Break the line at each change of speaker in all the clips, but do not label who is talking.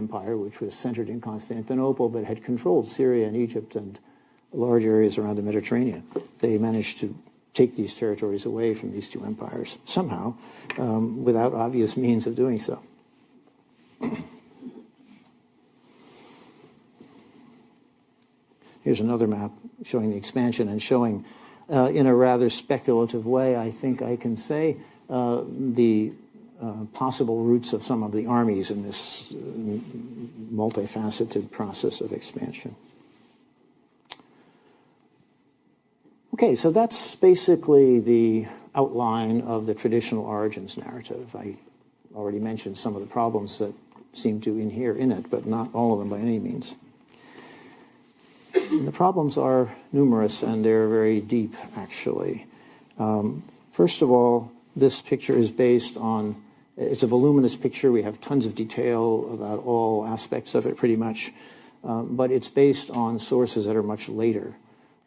Empire, which was centered in Constantinople, but had controlled Syria and Egypt and large areas around the Mediterranean. They managed to take these territories away from these two empires somehow, without obvious means of doing so. Here's another map showing the expansion and showing, in a rather speculative way, I think I can say, the possible routes of some of the armies in this multifaceted process of expansion. Okay, so that's basically the outline of the traditional origins narrative. I already mentioned some of the problems that seem to inhere in it, but not all of them by any means. And the problems are numerous, and they're very deep, actually. First of all, this picture is based on, it's a voluminous picture. We have tons of detail about all aspects of it, pretty much. But it's based on sources that are much later.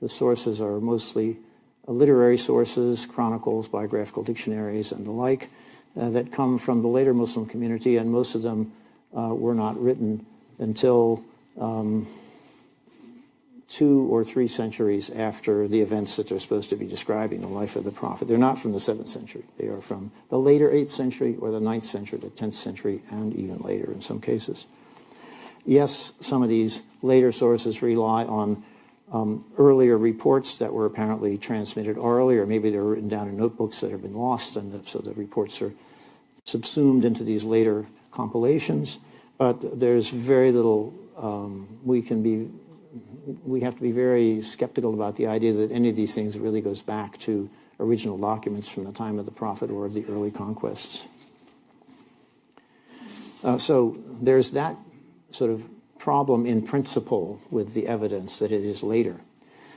The sources are mostly literary sources, chronicles, biographical dictionaries, and the like, that come from the later Muslim community, and most of them were not written until 2 or 3 centuries after the events that they're supposed to be describing, the life of the Prophet. They're not from the 7th century. They are from the later 8th century or the 9th century, the 10th century, and even later in some cases. Yes, some of these later sources rely on earlier reports that were apparently transmitted orally, or maybe they were written down in notebooks that have been lost, and so the reports are subsumed into these later compilations. But there's very little, we have to be very skeptical about the idea that any of these things really goes back to original documents from the time of the Prophet or of the early conquests. So there's that sort of problem in principle with the evidence that it is later.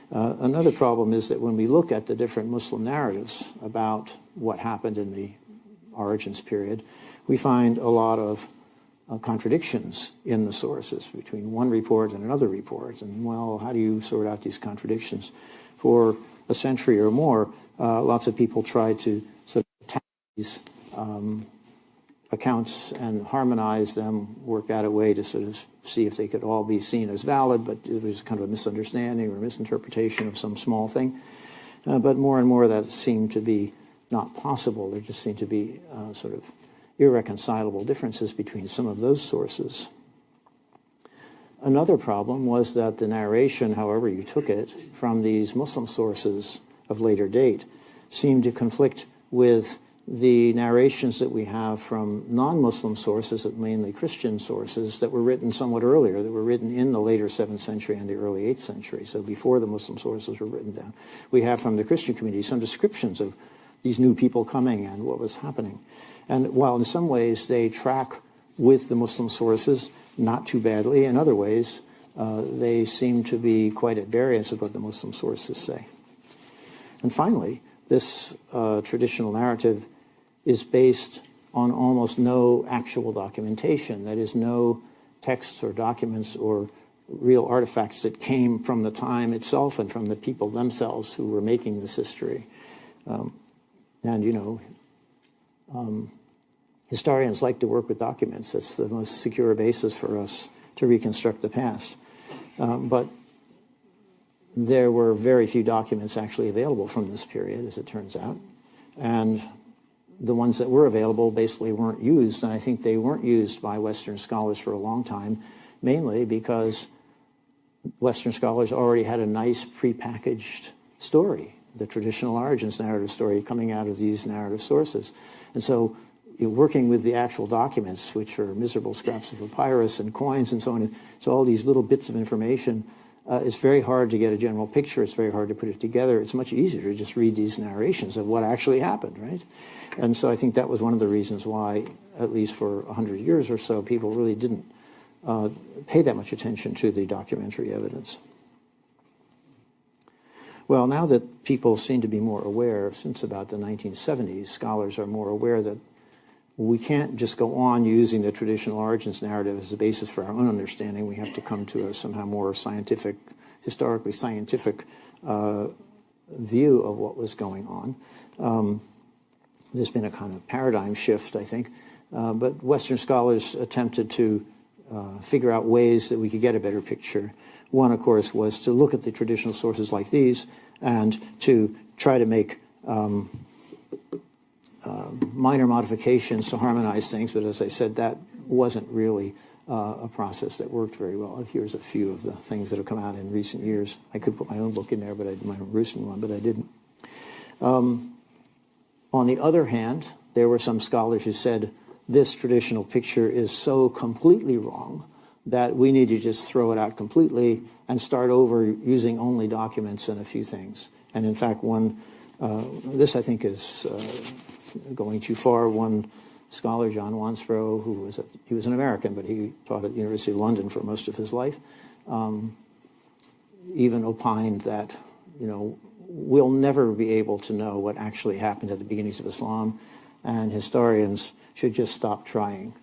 Another problem is that when we look at the different Muslim narratives about what happened in the origins period, we find a lot of contradictions in the sources between one report and another report. And, well, how do you sort out these contradictions? For a century or more, lots of people tried to sort of attack these accounts and harmonize them, work out a way to sort of see if they could all be seen as valid, but it was kind of a misunderstanding or misinterpretation of some small thing. But more and more that seemed to be not possible. There just seemed to be sort of irreconcilable differences between some of those sources. Another problem was that the narration, however you took it, from these Muslim sources of later date seemed to conflict with the narrations that we have from non-Muslim sources, mainly Christian sources, that were written somewhat earlier, that were written in the later 7th century and the early 8th century, so before the Muslim sources were written down. We have from the Christian community some descriptions of these new people coming and what was happening. And while in some ways they track with the Muslim sources, not too badly, in other ways they seem to be quite at variance with what the Muslim sources say. And finally, this traditional narrative is based on almost no actual documentation. That is, no texts or documents or real artifacts that came from the time itself and from the people themselves who were making this history. And, you know, historians like to work with documents. That's the most secure basis for us to reconstruct the past. But there were very few documents actually available from this period, as it turns out. And the ones that were available basically weren't used, and I think they weren't used by Western scholars for a long time, mainly because Western scholars already had a nice prepackaged story, the traditional origins narrative story coming out of these narrative sources. And so working with the actual documents, which are miserable scraps of papyrus and coins and so on, so all these little bits of information, it's very hard to get a general picture. It's very hard to put it together. It's much easier to just read these narrations of what actually happened, right? And so I think that was one of the reasons why, at least for 100 years or so, people really didn't pay that much attention to the documentary evidence. Well, now that people seem to be more aware, since about the 1970s, scholars are more aware that we can't just go on using the traditional origins narrative as the basis for our own understanding. We have to come to a somehow more scientific, historically scientific view of what was going on. There's been a kind of paradigm shift, I think. But Western scholars attempted to figure out ways that we could get a better picture. One, of course, was to look at the traditional sources like these and to try to make minor modifications to harmonize things. But as I said, that wasn't really a process that worked very well. Here's a few of the things that have come out in recent years. I could put my own book in there, but my own recent one, but I didn't. On the other hand, there were some scholars who said this traditional picture is so completely wrong that we need to just throw it out completely and start over using only documents and a few things. And in fact, this I think is going too far. One scholar, John Wansbrough, he was an American, but he taught at the University of London for most of his life, even opined that, we'll never be able to know what actually happened at the beginnings of Islam, and historians should just stop trying.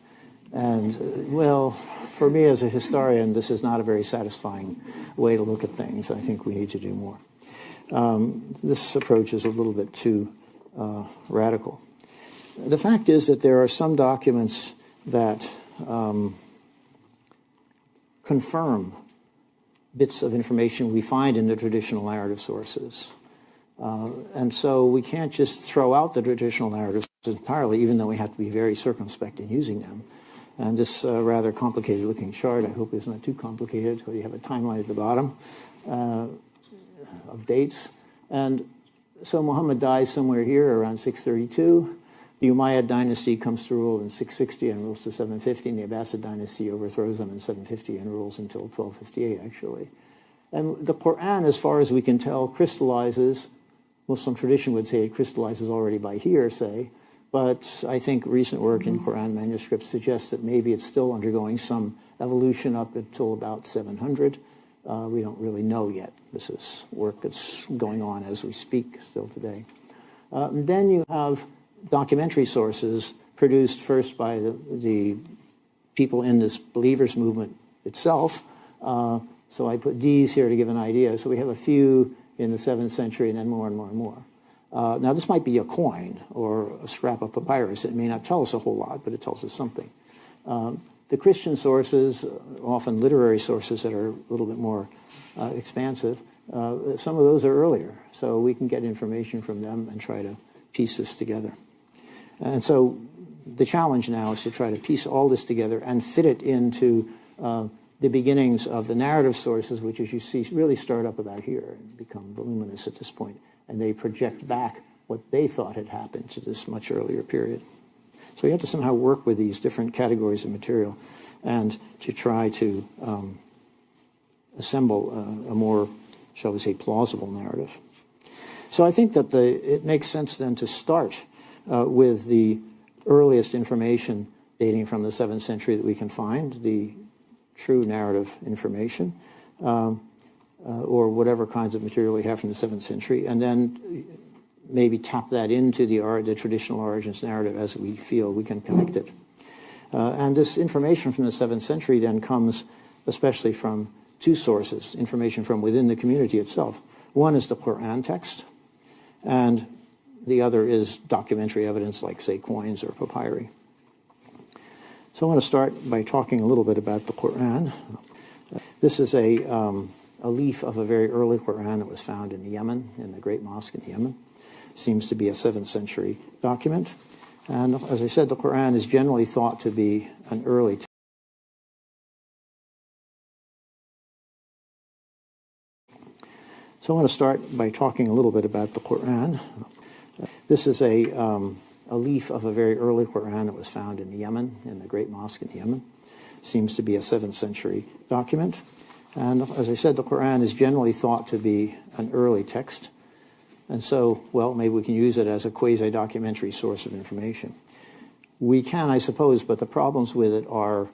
And, well, for me as a historian, this is not a very satisfying way to look at things. I think we need to do more. This approach is a little bit too radical. The fact is that there are some documents that confirm bits of information we find in the traditional narrative sources. And so we can't just throw out the traditional narratives entirely, even though we have to be very circumspect in using them. And this rather complicated looking chart, I hope is not too complicated, because you have a timeline at the bottom of dates. And so Muhammad dies somewhere here around 632. The Umayyad dynasty comes to rule in 660 and rules to 750, and the Abbasid dynasty overthrows them in 750 and rules until 1258, actually. And the Quran, as far as we can tell, crystallizes. Muslim tradition would say it crystallizes already by hearsay, but I think recent work in Quran manuscripts suggests that maybe it's still undergoing some evolution up until about 700. We don't really know yet. This is work that's going on as we speak still today. Then you have documentary sources produced first by the people in this believers movement itself. So I put D's here to give an idea. So we have a few in the 7th century and then more and more and more. Now this might be a coin or a scrap of papyrus. It may not tell us a whole lot, but it tells us something. The Christian sources, often literary sources that are a little bit more expansive, some of those are earlier. So we can get information from them and try to piece this together. And so the challenge now is to try to piece all this together and fit it into the beginnings of the narrative sources, which, as you see, really start up about here and become voluminous at this point. And they project back what they thought had happened to this much earlier period. So we have to somehow work with these different categories of material and to try to assemble a more, shall we say, plausible narrative. So I think that it makes sense then to start with the earliest information dating from the 7th century that we can find, the true narrative information, or whatever kinds of material we have from the 7th century, and then maybe tap that into the traditional origins narrative as we feel we can connect it. And this information from the 7th century then comes especially from two sources, information from within the community itself. One is the Quran text, and the other is documentary evidence like, say, coins or papyri. So I want to start by talking a little bit about the Quran. This is a leaf of a very early Quran that was found in Yemen, in the Great Mosque in Yemen. Seems to be a 7th century document. And as I said, the Quran is generally thought to be an early text. So I want to start by talking a little bit about the Quran. This is a leaf of a very early Quran that was found in Yemen, in the Great Mosque in Yemen. Seems to be a 7th century document. And as I said, the Quran is generally thought to be an early text. And so, well, maybe we can use it as a quasi-documentary source of information. We can, I suppose, but the problems with it are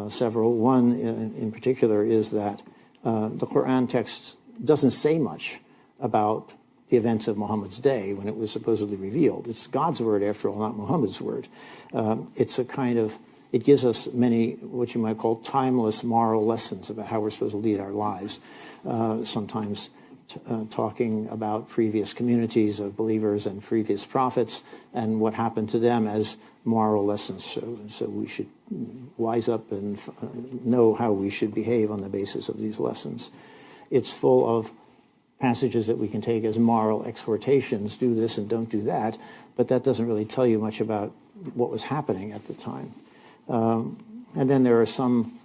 several. One in particular is that the Quran text doesn't say much about the events of Muhammad's day when it was supposedly revealed. It's God's word, after all, not Muhammad's word. It's a kind of, it gives us many, what you might call, timeless moral lessons about how we're supposed to lead our lives. Sometimes talking about previous communities of believers and previous prophets and what happened to them as moral lessons. So we should wise up and know how we should behave on the basis of these lessons. It's full of passages that we can take as moral exhortations, do this and don't do that, but that doesn't really tell you much about what was happening at the time. And then there are some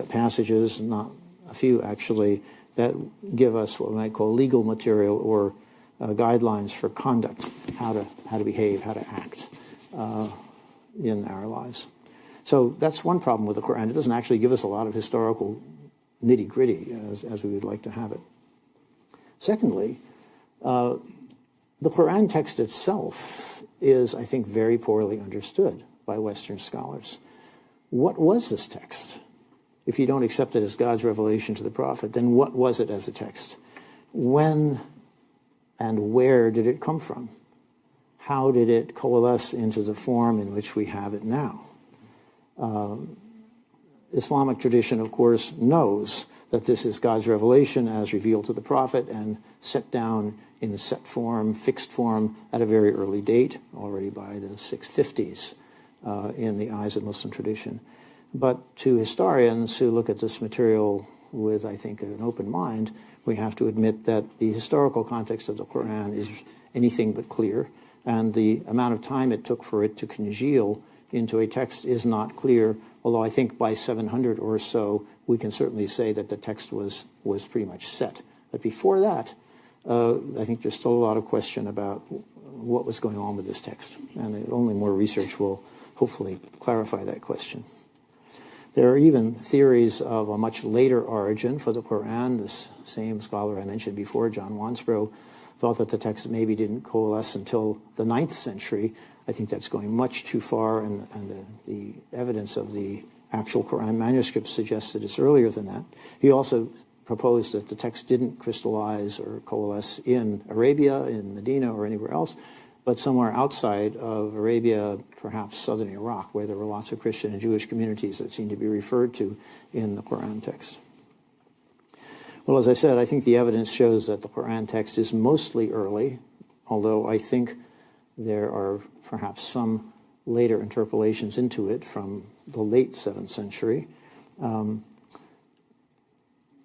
passages, not a few actually, that give us what we might call legal material or guidelines for conduct, how to behave, how to act in our lives. So that's one problem with the Quran. It doesn't actually give us a lot of historical nitty-gritty as we would like to have it. Secondly, the Quran text itself is, I think, very poorly understood by Western scholars. What was this text? If you don't accept it as God's revelation to the prophet, then what was it as a text? When and where did it come from? How did it coalesce into the form in which we have it now? Islamic tradition, of course, knows that this is God's revelation as revealed to the prophet and set down in a set form, fixed form, at a very early date, already by the 650s in the eyes of Muslim tradition. But to historians who look at this material with, I think, an open mind, we have to admit that the historical context of the Quran is anything but clear, and the amount of time it took for it to congeal into a text is not clear, although I think by 700 or so, we can certainly say that the text was pretty much set. But before that, I think there's still a lot of question about what was going on with this text, and only more research will hopefully clarify that question. There are even theories of a much later origin for the Quran. This same scholar I mentioned before, John Wansbrough, thought that the text maybe didn't coalesce until the 9th century. I think that's going much too far, and the evidence of the actual Quran manuscript suggests that it's earlier than that. He also proposed that the text didn't crystallize or coalesce in Arabia, in Medina, or anywhere else, but somewhere outside of Arabia, perhaps southern Iraq, where there were lots of Christian and Jewish communities that seem to be referred to in the Quran text. Well, as I said, I think the evidence shows that the Quran text is mostly early, although I think there are perhaps some later interpolations into it from the late 7th century.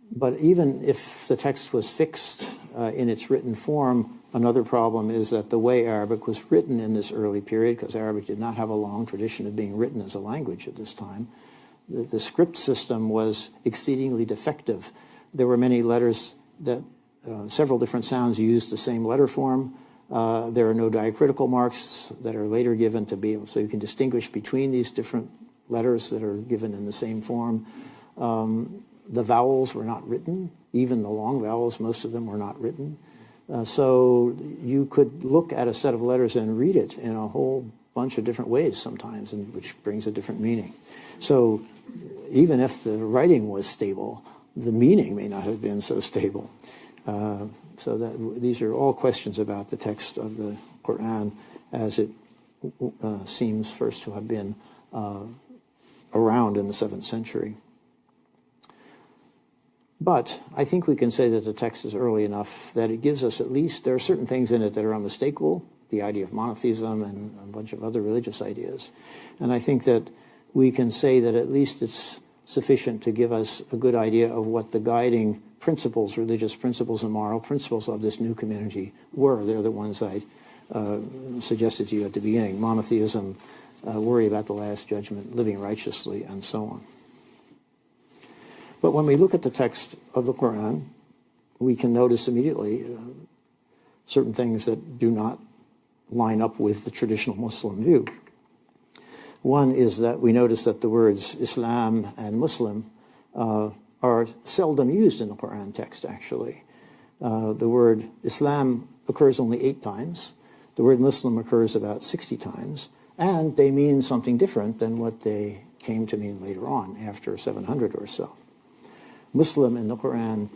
But even if the text was fixed in its written form, another problem is that the way Arabic was written in this early period, because Arabic did not have a long tradition of being written as a language at this time, the script system was exceedingly defective. There were many letters that several different sounds used the same letter form. There are no diacritical marks that are later given to be able, so you can distinguish between these different letters that are given in the same form. The vowels were not written. Even the long vowels, most of them were not written. So you could look at a set of letters and read it in a whole bunch of different ways sometimes, and which brings a different meaning. So even if the writing was stable, the meaning may not have been so stable. So that these are all questions about the text of the Quran as it seems first to have been around in the 7th century. But I think we can say that the text is early enough that it gives us at least, there are certain things in it that are unmistakable, the idea of monotheism and a bunch of other religious ideas. And I think that we can say that at least it's sufficient to give us a good idea of what the guiding principles, religious principles and moral principles of this new community were. They're the ones I suggested to you at the beginning: monotheism, worry about the last judgment, living righteously, and so on. But when we look at the text of the Quran, we can notice immediately certain things that do not line up with the traditional Muslim view. One is that we notice that the words Islam and Muslim are seldom used in the Quran text, actually. The word Islam occurs only 8 times. The word Muslim occurs about 60 times. And they mean something different than what they came to mean later on, after 700 or so. Muslim in the Quran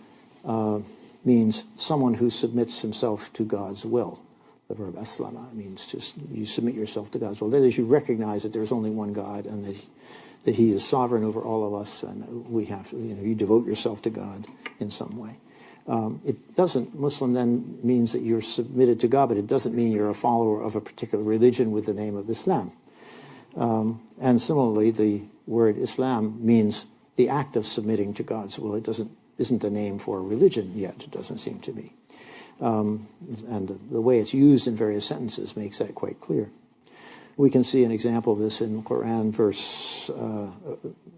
means someone who submits himself to God's will. The verb aslama means you submit yourself to God's will. That is, you recognize that there's only one God and that He is sovereign over all of us, and we have to, you devote yourself to God in some way. It doesn't, Muslim then means that you're submitted to God, but it doesn't mean you're a follower of a particular religion with the name of Islam. And similarly, the word Islam means the act of submitting to God's will. It isn't a name for a religion yet, it doesn't seem to be. And the way it's used in various sentences makes that quite clear. We can see an example of this in Quran,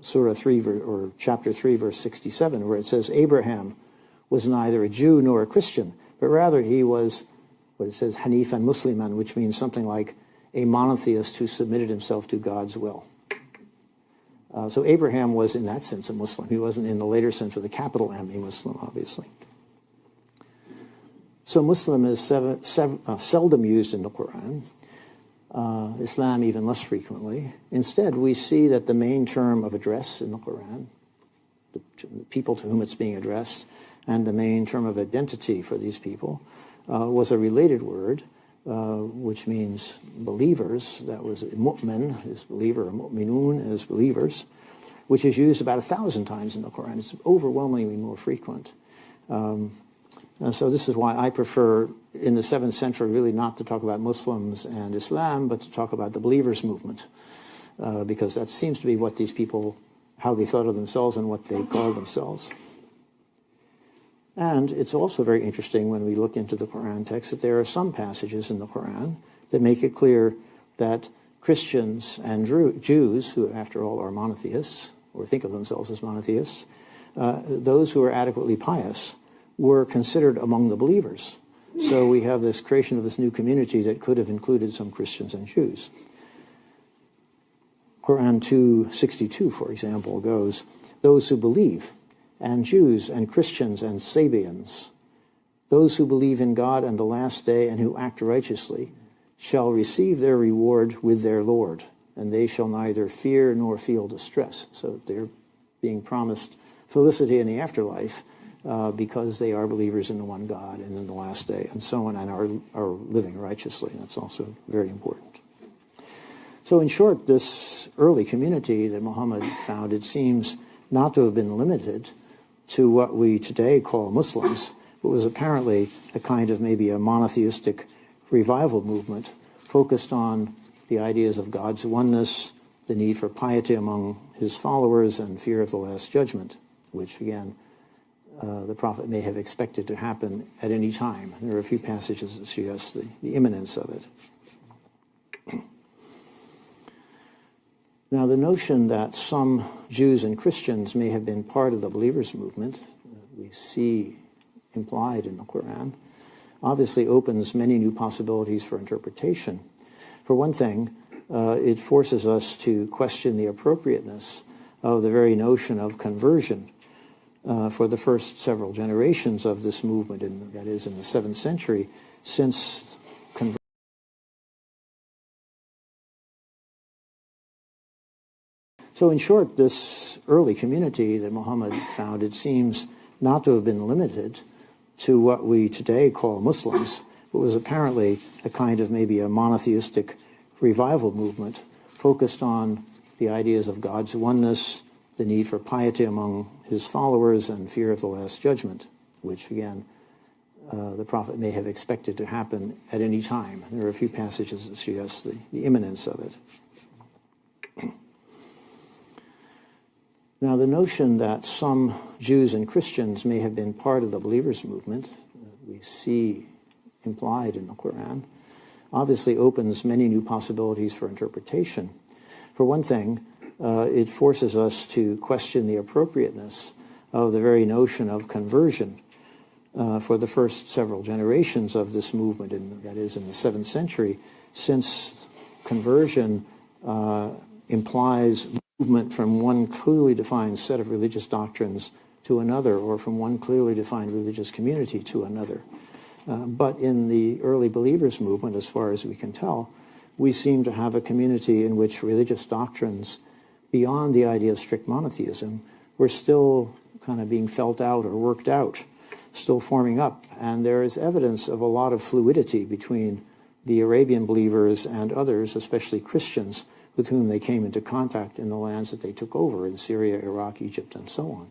Surah 3, or chapter 3, verse 67, where it says, Abraham was neither a Jew nor a Christian, but rather he was, what it says, Hanifan Musliman, which means something like a monotheist who submitted himself to God's will. So Abraham was, in that sense, a Muslim. He wasn't in the later sense with a capital M, a Muslim, obviously. So Muslim is seldom used in the Quran. Islam even less frequently. Instead, we see that the main term of address in the Quran, the people to whom it's being addressed, and the main term of identity for these people was a related word, which means believers. That was mu'min is believer, mu'minun is believers, which is used about 1,000 times in the Quran. It's overwhelmingly more frequent. So this is why I prefer, in the 7th century, really not to talk about Muslims and Islam, but to talk about the believers' movement, because that seems to be what these people, how they thought of themselves and what they called themselves. And it's also very interesting when we look into the Quran text that there are some passages in the Quran that make it clear that Christians and Jews, who after all are monotheists, or think of themselves as monotheists, those who are adequately pious, were considered among the believers. So we have this creation of this new community that could have included some Christians and Jews. Quran 2:62, for example, goes, those who believe, and Jews and Christians and Sabians, those who believe in God and the last day and who act righteously, shall receive their reward with their Lord, and they shall neither fear nor feel distress. So they're being promised felicity in the afterlife, because they are believers in the one God and in the last day and so on, and are living righteously. That's also very important. So in short, this early community that Muhammad founded seems not to have been limited to what we today call Muslims, but was apparently a kind of maybe a monotheistic revival movement focused on the ideas of God's oneness, the need for piety among his followers, and fear of the Last Judgment, which again, the Prophet may have expected to happen at any time. There are a few passages that suggest the imminence of it. Now, the notion that some Jews and Christians may have been part of the believers' movement, we see implied in the Quran, obviously opens many new possibilities for interpretation. For one thing, it forces us to question the appropriateness of the very notion of conversion for the first several generations of this movement, that is, in the 7th century, since conversion. So in short, this early community that Muhammad founded seems not to have been limited to what we today call Muslims, but was apparently a kind of maybe a monotheistic revival movement focused on the ideas of God's oneness, the need for piety among his followers, and fear of the Last Judgment, which again, the Prophet may have expected to happen at any time. There are a few passages that suggest the imminence of it. Now, the notion that some Jews and Christians may have been part of the believers' movement, we see implied in the Quran, obviously opens many new possibilities for interpretation. For one thing, it forces us to question the appropriateness of the very notion of conversion for the first several generations of this movement, that is, in the 7th century, since conversion implies movement from one clearly defined set of religious doctrines to another, or from one clearly defined religious community to another. But in the early believers movement, as far as we can tell, we seem to have a community in which religious doctrines beyond the idea of strict monotheism were still kind of being felt out or worked out, still forming up. And there is evidence of a lot of fluidity between the Arabian believers and others, especially Christians, with whom they came into contact in the lands that they took over in Syria, Iraq, Egypt, and so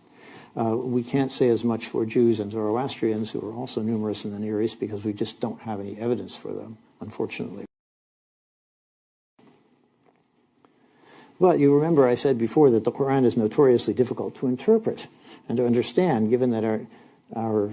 on. We can't say as much for Jews and Zoroastrians, who are also numerous in the Near East, because we just don't have any evidence for them, unfortunately. But you remember I said before that the Quran is notoriously difficult to interpret and to understand, given that our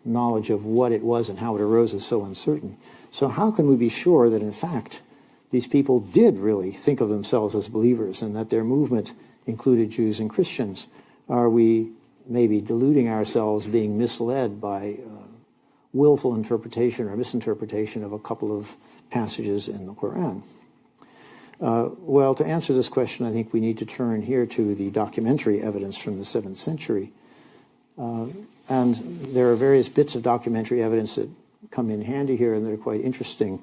knowledge of what it was and how it arose is so uncertain. So how can we be sure that, in fact, these people did really think of themselves as believers and that their movement included Jews and Christians? Are we maybe deluding ourselves, being misled by willful interpretation or misinterpretation of a couple of passages in the Quran? Well, to answer this question, I think we need to turn here to the documentary evidence from the 7th century. And there are various bits of documentary evidence that come in handy here, and they're quite interesting.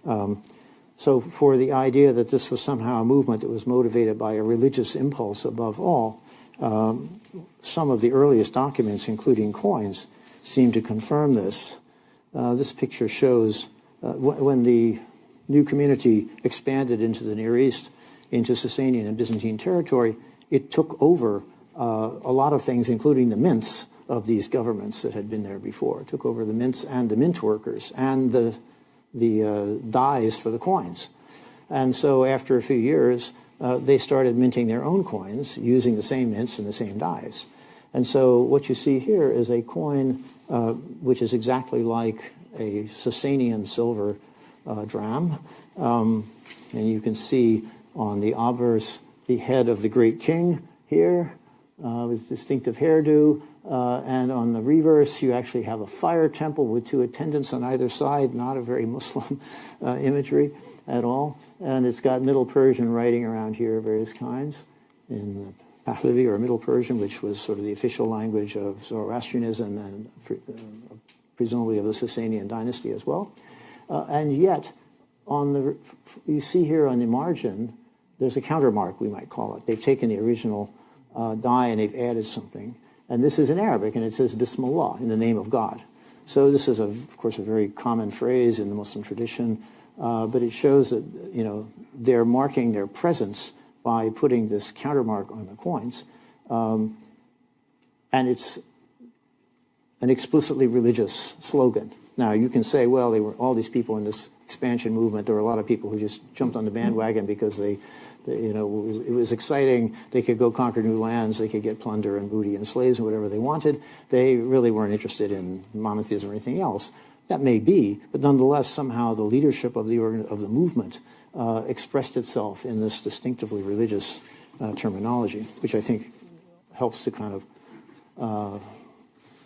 So for the idea that this was somehow a movement that was motivated by a religious impulse above all, some of the earliest documents, including coins, seem to confirm this. This picture shows when the new community expanded into the Near East, into Sasanian and Byzantine territory, it took over a lot of things, including the mints of these governments that had been there before. It took over the mints and the mint workers and the dies for the coins. And so after a few years, they started minting their own coins using the same mints and the same dies. And so what you see here is a coin which is exactly like a Sasanian silver dram. And you can see on the obverse the head of the great king here with distinctive hairdo. And on the reverse, you actually have a fire temple with two attendants on either side, not a very Muslim imagery at all. And it's got Middle Persian writing around here of various kinds in Pahlavi or Middle Persian, which was sort of the official language of Zoroastrianism and presumably of the Sasanian dynasty as well. And yet, you see here on the margin, there's a countermark, we might call it. They've taken the original die and they've added something. And this is in Arabic, and it says Bismillah, in the name of God. So this is, of course, a very common phrase in the Muslim tradition, but it shows that, they're marking their presence by putting this countermark on the coins. And it's an explicitly religious slogan. Now, you can say, well, they were all these people in this expansion movement. There were a lot of people who just jumped on the bandwagon because it was exciting. They could go conquer new lands. They could get plunder and booty and slaves and whatever they wanted. They really weren't interested in monotheism or anything else. That may be, but nonetheless, somehow the leadership of the movement expressed itself in this distinctively religious terminology, which I think helps to kind of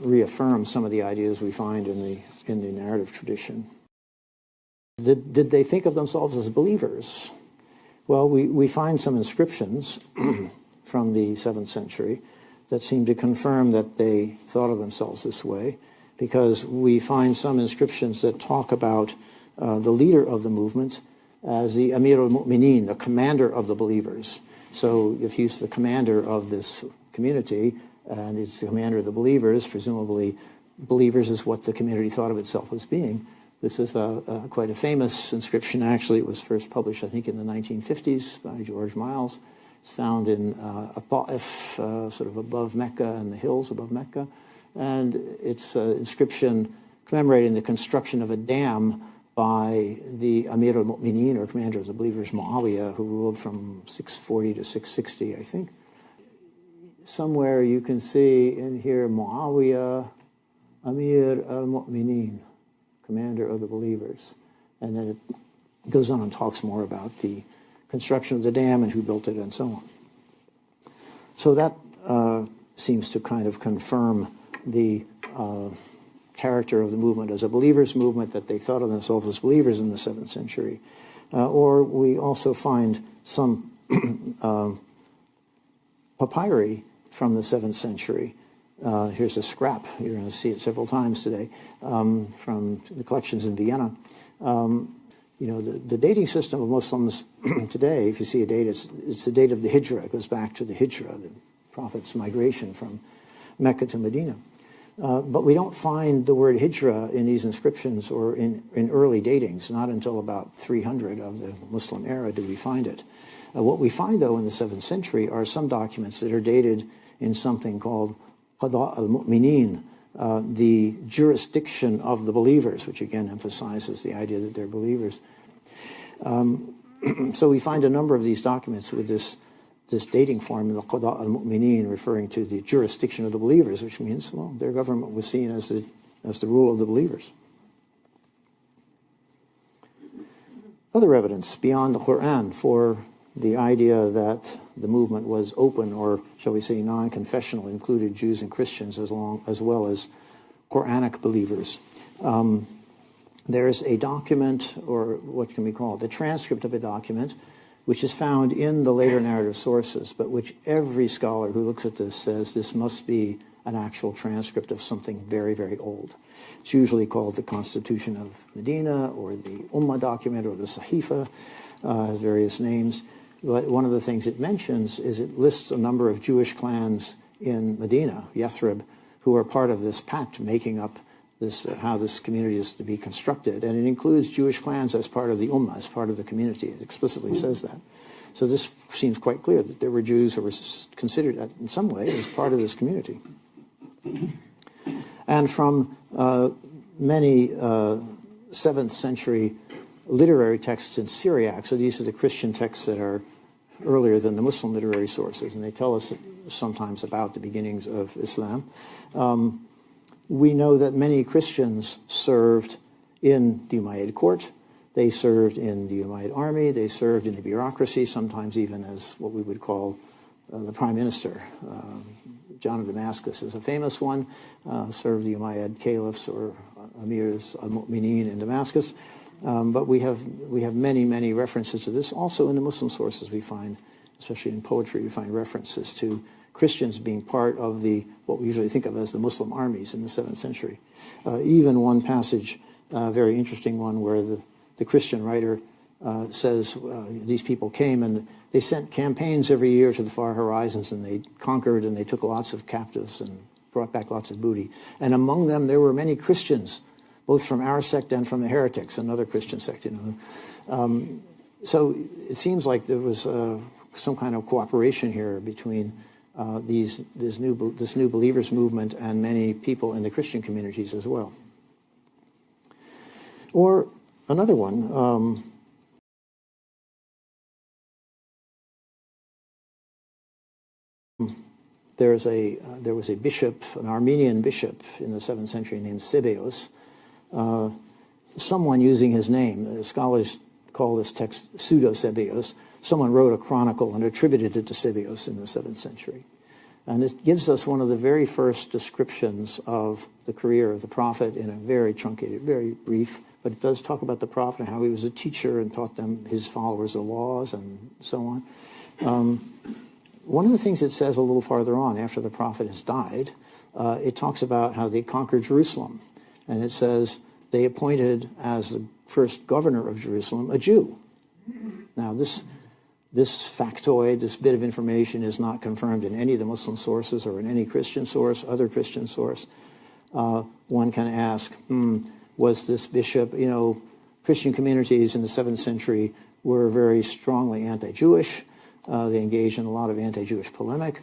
reaffirm some of the ideas we find in the narrative tradition. Did they think of themselves as believers? Well, we find some inscriptions from the 7th century that seem to confirm that they thought of themselves this way, because we find some inscriptions that talk about the leader of the movement as the Amir al-Mu'mineen, the commander of the believers. So if he's the commander of this community, and it's the commander of the believers, presumably believers is what the community thought of itself as being. This is quite a famous inscription. Actually, it was first published, I think, in the 1950s by George Miles. It's found in Ta'if, sort of above Mecca and the hills above Mecca. And it's an inscription commemorating the construction of a dam by the Amir al-Mu'mineen, or commander of the believers, Muawiyah, who ruled from 640 to 660, I think. Somewhere you can see in here Muawiyah, Amir al-Mu'mineen, commander of the believers. And then it goes on and talks more about the construction of the dam and who built it and so on. So that seems to kind of confirm the character of the movement as a believers' movement, that they thought of themselves as believers in the 7th century. Or we also find some papyri from the 7th century. Here's a scrap. You're going to see it several times today from the collections in Vienna. The dating system of Muslims today, if you see a date, it's the date of the Hijrah. It goes back to the Hijrah, the Prophet's migration from Mecca to Medina. But we don't find the word Hijrah in these inscriptions or in early datings. Not until about 300 of the Muslim era do we find it. What we find, though, in the 7th century are some documents that are dated in something called Qada al-Mu'mineen, the jurisdiction of the believers, which again emphasizes the idea that they're believers. So we find a number of these documents with this dating form, the Qada al-Mu'mineen, referring to the jurisdiction of the believers, which means, well, their government was seen as the rule of the believers. Other evidence beyond the Quran for the idea that the movement was open, or shall we say non-confessional, included Jews and Christians as well as Quranic believers. There's a document, or what can we call it, the transcript of a document, which is found in the later narrative sources, but which every scholar who looks at this says this must be an actual transcript of something very, very old. It's usually called the Constitution of Medina, or the Ummah document, or the Sahifa, has various names. But one of the things it mentions is it lists a number of Jewish clans in Medina, Yathrib, who are part of this pact making up this, how this community is to be constructed. And it includes Jewish clans as part of the Ummah, as part of the community. It explicitly says that. So this seems quite clear that there were Jews who were considered in some way as part of this community. And from many 7th century literary texts in Syriac, so these are the Christian texts that are earlier than the Muslim literary sources, and they tell us sometimes about the beginnings of Islam. We know that many Christians served in the Umayyad court. They served in the Umayyad army. They served in the bureaucracy, sometimes even as what we would call the prime minister. John of Damascus is a famous one, served the Umayyad caliphs or emirs al-Mu'mineen in Damascus. But we have many, many references to this. Also in the Muslim sources we find, especially in poetry, we find references to Christians being part of what we usually think of as the Muslim armies in the 7th century. Even one passage, a very interesting one, where the Christian writer says these people came and they sent campaigns every year to the far horizons, and they conquered and they took lots of captives and brought back lots of booty. And among them there were many Christians, both from our sect and from the heretics, another Christian sect. So it seems like there was some kind of cooperation here between this new believers movement and many people in the Christian communities as well. Or another one, there was a bishop, an Armenian bishop in the 7th century named Sebeos. Someone using his name, scholars call this text pseudo-Sebeos. Someone wrote a chronicle and attributed it to Sebeos in the 7th century. And it gives us one of the very first descriptions of the career of the prophet in a very truncated, very brief, but it does talk about the prophet and how he was a teacher and taught them, his followers, the laws and so on. One of the things it says a little farther on, after the prophet has died, it talks about how they conquered Jerusalem. And it says they appointed as the first governor of Jerusalem a Jew. Now this factoid, this bit of information, is not confirmed in any of the Muslim sources or in any Christian source, other Christian source. One can ask, was this bishop, Christian communities in the 7th century were very strongly anti-Jewish. They engaged in a lot of anti-Jewish polemic.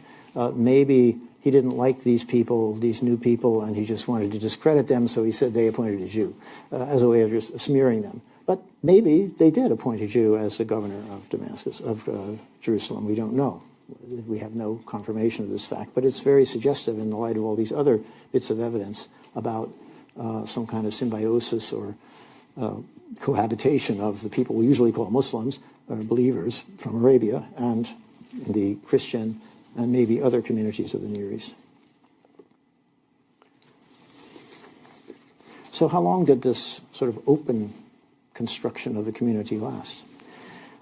Maybe he didn't like these people, these new people, and he just wanted to discredit them, so he said they appointed a Jew as a way of just smearing them. But maybe they did appoint a Jew as the governor of Damascus, of Jerusalem. We don't know. We have no confirmation of this fact, but it's very suggestive in the light of all these other bits of evidence about some kind of symbiosis or cohabitation of the people we usually call Muslims, or believers from Arabia, and the Christian and maybe other communities of the Near East. So how long did this sort of open construction of the community last?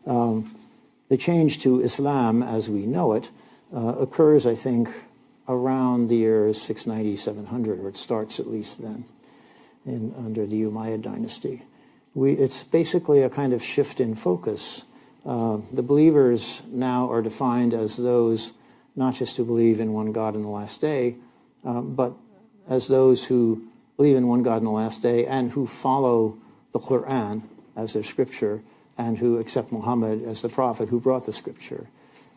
The change to Islam as we know it occurs, I think, around the year 690, 700, or it starts at least then, under the Umayyad dynasty. It's basically a kind of shift in focus. The believers now are defined as those not just who believe in one God in the last day, but as those who believe in one God in the last day and who follow the Quran as their scripture and who accept Muhammad as the prophet who brought the scripture.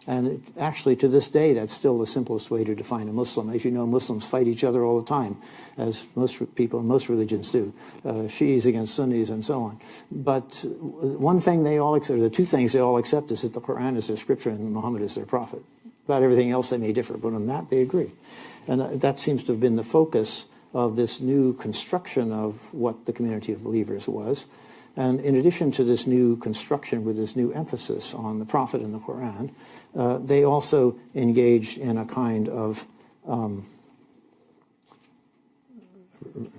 And actually, to this day, that's still the simplest way to define a Muslim. As you know, Muslims fight each other all the time, as most people in most religions do, Shiis against Sunnis and so on. But one thing they all accept, or the two things they all accept, is that the Quran is their scripture and Muhammad is their prophet. About everything else they may differ, but on that they agree. And that seems to have been the focus of this new construction of what the community of believers was. And in addition to this new construction with this new emphasis on the Prophet and the Quran, they also engaged in a kind of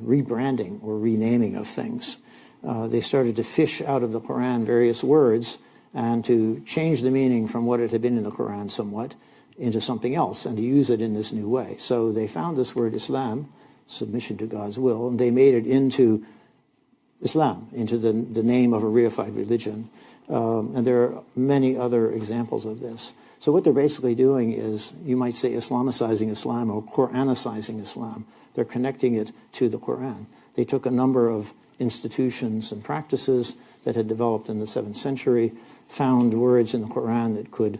rebranding or renaming of things. They started to fish out of the Quran various words and to change the meaning from what it had been in the Quran somewhat into something else and to use it in this new way. So they found this word Islam, submission to God's will, and they made it into Islam, into the name of a reified religion. And there are many other examples of this. So what they're basically doing is, you might say, Islamicizing Islam or Quranicizing Islam. They're connecting it to the Quran. They took a number of institutions and practices that had developed in the 7th century, found words in the Quran that could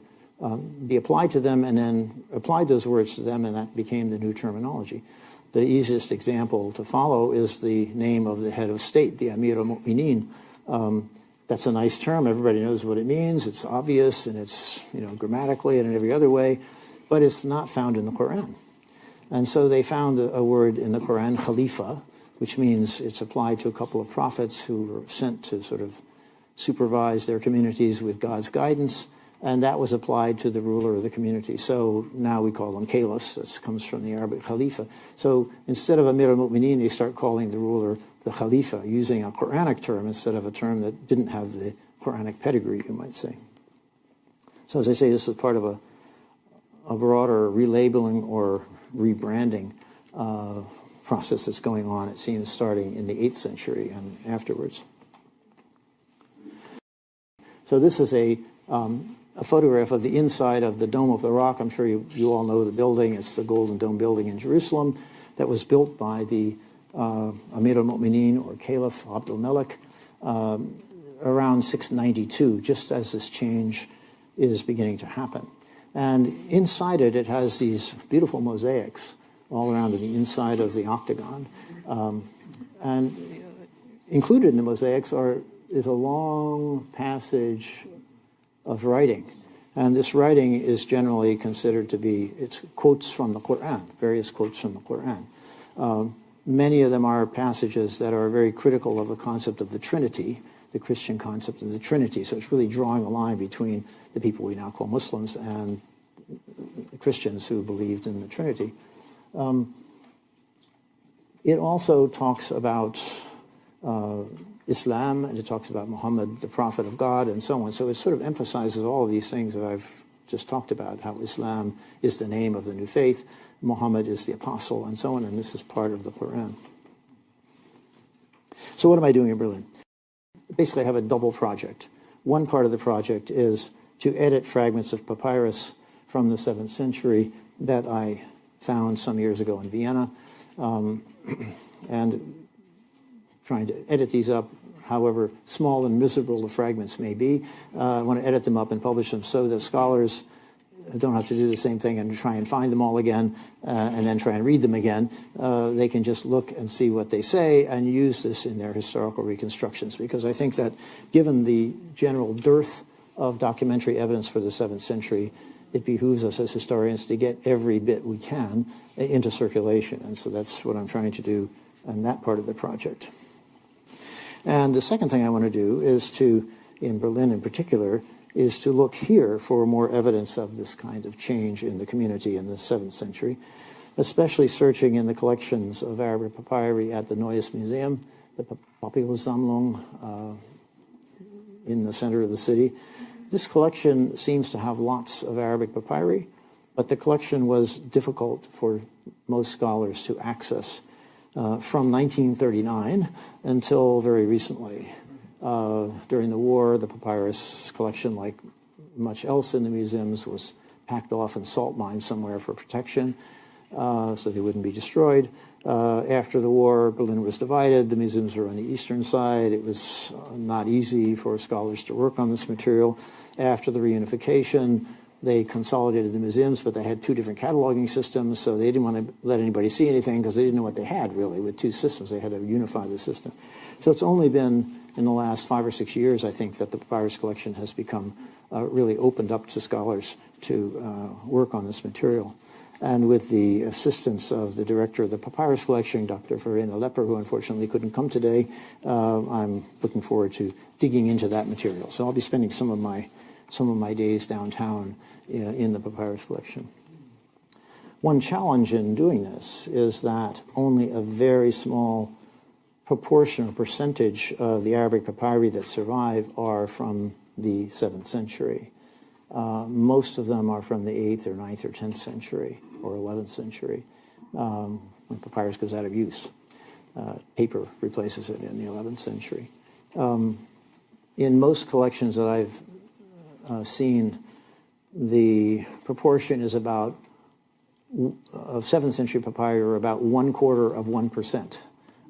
be applied to them, and then applied those words to them, and that became the new terminology. The easiest example to follow is the name of the head of state, the Amir al-Mu'mineen. That's a nice term. Everybody knows what it means. It's obvious, and it's, grammatically and in every other way, but it's not found in the Quran. And so they found a word in the Quran, Khalifa, which means it's applied to a couple of prophets who were sent to sort of supervise their communities with God's guidance, and that was applied to the ruler of the community. So now we call them caliphs. This comes from the Arabic Khalifa. So instead of Amir al-Mu'mineen, they start calling the ruler the Khalifa, using a Quranic term instead of a term that didn't have the Quranic pedigree, you might say. So as I say, this is part of a broader relabeling or rebranding process that's going on, it seems, starting in the 8th century and afterwards. So this is a photograph of the inside of the Dome of the Rock. I'm sure you all know the building. It's the Golden Dome building in Jerusalem that was built by the Amir al-Mu'mineen, or Caliph Abdul Malik, around 692, just as this change is beginning to happen. And inside it, it has these beautiful mosaics all around the inside of the octagon. And included in the mosaics is a long passage of writing. And this writing is generally considered to be, it's quotes from the Quran, various quotes from the Quran. Many of them are passages that are very critical of the concept of the Trinity, the Christian concept of the Trinity. So it's really drawing a line between the people we now call Muslims and Christians who believed in the Trinity. It also talks about Islam, and it talks about Muhammad, the prophet of God, and so on. So it sort of emphasizes all of these things that I've just talked about, how Islam is the name of the new faith, Muhammad is the apostle, and so on, and this is part of the Quran. So what am I doing in Berlin? Basically, I have a double project. One part of the project is to edit fragments of papyrus from the 7th century that I found some years ago in Vienna, and trying to edit these up, however small and miserable the fragments may be. I want to edit them up and publish them so that scholars don't have to do the same thing and try and find them all again and then try and read them again. They can just look and see what they say and use this in their historical reconstructions, because I think that given the general dearth of documentary evidence for the 7th century, it behooves us as historians to get every bit we can into circulation. And so that's what I'm trying to do in that part of the project. And the second thing I want to do is to, in Berlin in particular, is to look here for more evidence of this kind of change in the community in the 7th century, especially searching in the collections of Arabic papyri at the Neues Museum, the Papyrussammlung in the center of the city. This collection seems to have lots of Arabic papyri, but the collection was difficult for most scholars to access from 1939 until very recently. During the war, the papyrus collection, like much else in the museums, was packed off in salt mines somewhere for protection, so they wouldn't be destroyed. After the war, Berlin was divided. The museums were on the eastern side. It was not easy for scholars to work on this material. After the reunification, they consolidated the museums, but they had two different cataloging systems, so they didn't want to let anybody see anything because they didn't know what they had, really, with two systems. They had to unify the system. So it's only been in the last 5 or 6 years, I think, that the papyrus collection has become really opened up to scholars to work on this material. And with the assistance of the director of the papyrus collection, Dr. Farad, who unfortunately couldn't come today, I'm looking forward to digging into that material. So I'll be spending some of my days downtown in the papyrus collection. One challenge in doing this is that only a very small proportion or percentage of the Arabic papyri that survive are from the 7th century. Most of them are from the 8th or 9th or 10th century or 11th century, when papyrus goes out of use. Paper replaces it in the 11th century. In most collections that I've seen, the proportion is about, of 7th century papyri, are about 1/4%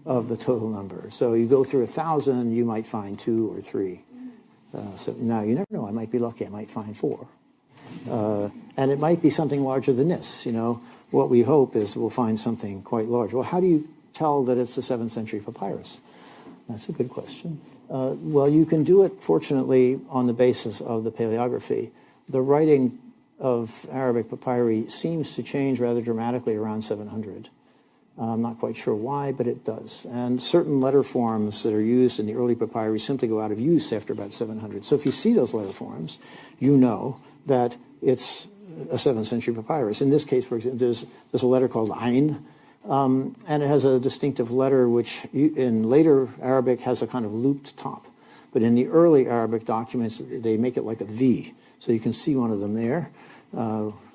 of the total number. So you go through 1,000, you might find 2 or 3. So now you never know, I might be lucky, I might find 4. And it might be something larger than this. You know, what we hope is we'll find something quite large. Well, how do you tell that it's a 7th century papyrus? That's a good question. Well, you can do it, fortunately, on the basis of the paleography. The writing of Arabic papyri seems to change rather dramatically around 700. I'm not quite sure why, but it does. And certain letter forms that are used in the early papyri simply go out of use after about 700. So if you see those letter forms, you know that it's a 7th century papyrus. In this case, for example, there's a letter called Ain, and it has a distinctive letter which in later Arabic has a kind of looped top. But in the early Arabic documents, they make it like a V. So you can see one of them there,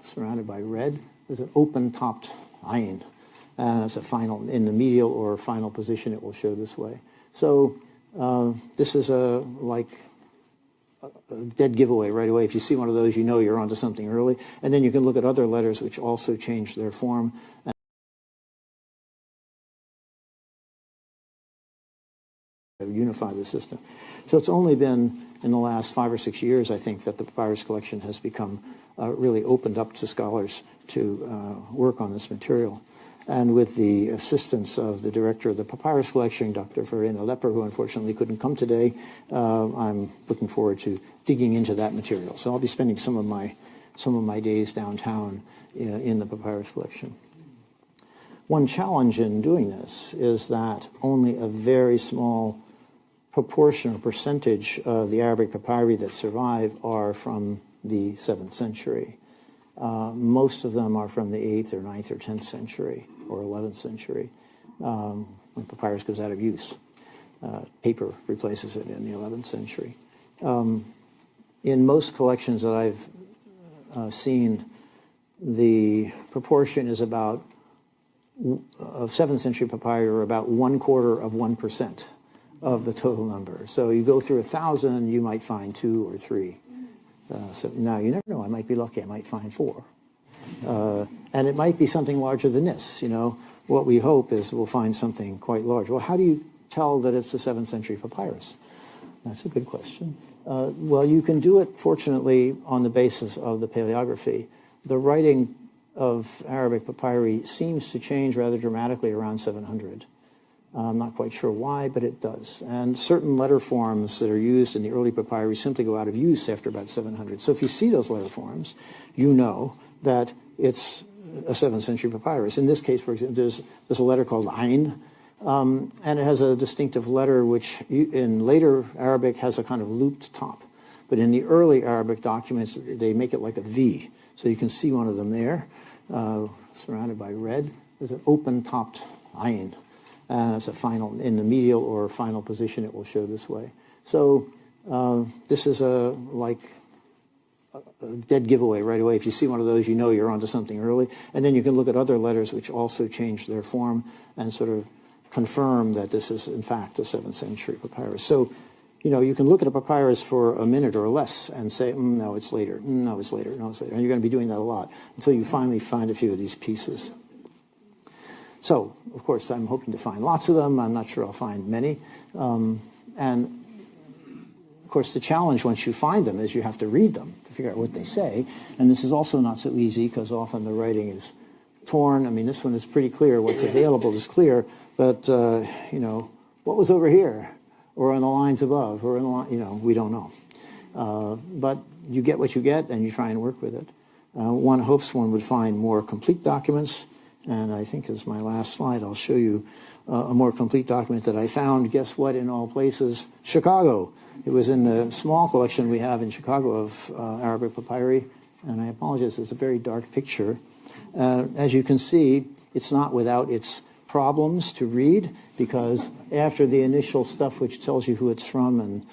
surrounded by red. There's an open-topped Ain. It's a final, in the medial or final position, it will show this way. So this is a dead giveaway right away. If you see one of those, you know you're onto something early. And then you can look at other letters which also change their form. And unify the system. So it's only been in the last 5 or 6 years, I think, that the papyrus collection has become really opened up to scholars to work on this material. And with the assistance of the director of the papyrus collection, Dr. Farad, who unfortunately couldn't come today, I'm looking forward to digging into that material. So I'll be spending some of my days downtown in the papyrus collection. One challenge in doing this is that only a very small proportion or percentage of the Arabic papyri that survive are from the 7th century. Most of them are from the 8th or 9th or 10th century or 11th century, when papyrus goes out of use. Paper replaces it in the 11th century. In most collections that I've seen, the proportion is about, of 7th century papyri, are about 1/4% of the total number. So you go through 1,000, you might find 2 or 3. So now you never know, I might be lucky, I might find 4. And it might be something larger than this. You know, what we hope is we'll find something quite large. Well, how do you tell that it's a 7th century papyrus? That's a good question. Well, you can do it, fortunately, on the basis of the paleography. The writing of Arabic papyri seems to change rather dramatically around 700. I'm not quite sure why, but it does. And certain letter forms that are used in the early papyri simply go out of use after about 700. So if you see those letter forms, you know that it's a 7th century papyrus. In this case, for example, there's a letter called Ain, and it has a distinctive letter which in later Arabic has a kind of looped top. But in the early Arabic documents, they make it like a V. So you can see one of them there, surrounded by red. There's an open-topped Ain. It's a final, in the medial or final position, it will show this way. So this is a dead giveaway right away. If you see one of those, you know you're onto something early. And then you can look at other letters which also change their form and sort of confirm that this is, in fact, a 7th century papyrus. So, you know, you can look at a papyrus for a minute or less and say, no, it's later, no, it's later, no, it's later. And you're going to be doing that a lot until you finally find a few of these pieces. So, of course, I'm hoping to find lots of them. I'm not sure I'll find many. And course, the challenge once you find them is you have to read them to figure out what they say. And this is also not so easy because often the writing is torn. I mean, this one is pretty clear. What's available is clear. But, you know, what was over here or on the lines above or in the line, you know, we don't know. But you get what you get and you try and work with it. One hopes one would find more complete documents. And I think as my last slide, I'll show you a more complete document that I found, guess what, in all places? Chicago. It was in the small collection we have in Chicago of Arabic papyri, and I apologize, it's a very dark picture. As you can see, it's not without its problems to read, because after the initial stuff which tells you who it's from and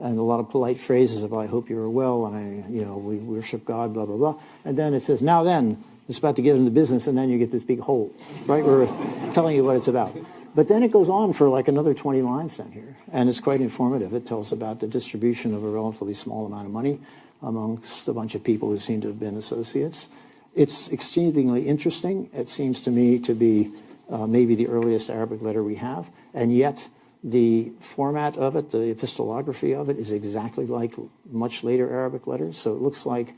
a lot of polite phrases of I hope you're well, and we worship God, blah, blah, blah. And then it says, now then, it's about to get into business, and then you get this big hole, right, where it's telling you what it's about. But then it goes on for like another 20 lines down here, and it's quite informative. It tells about the distribution of a relatively small amount of money amongst a bunch of people who seem to have been associates. It's exceedingly interesting. It seems to me to be maybe the earliest Arabic letter we have, and yet the format of it, the epistolography of it, is exactly like much later Arabic letters. So it looks like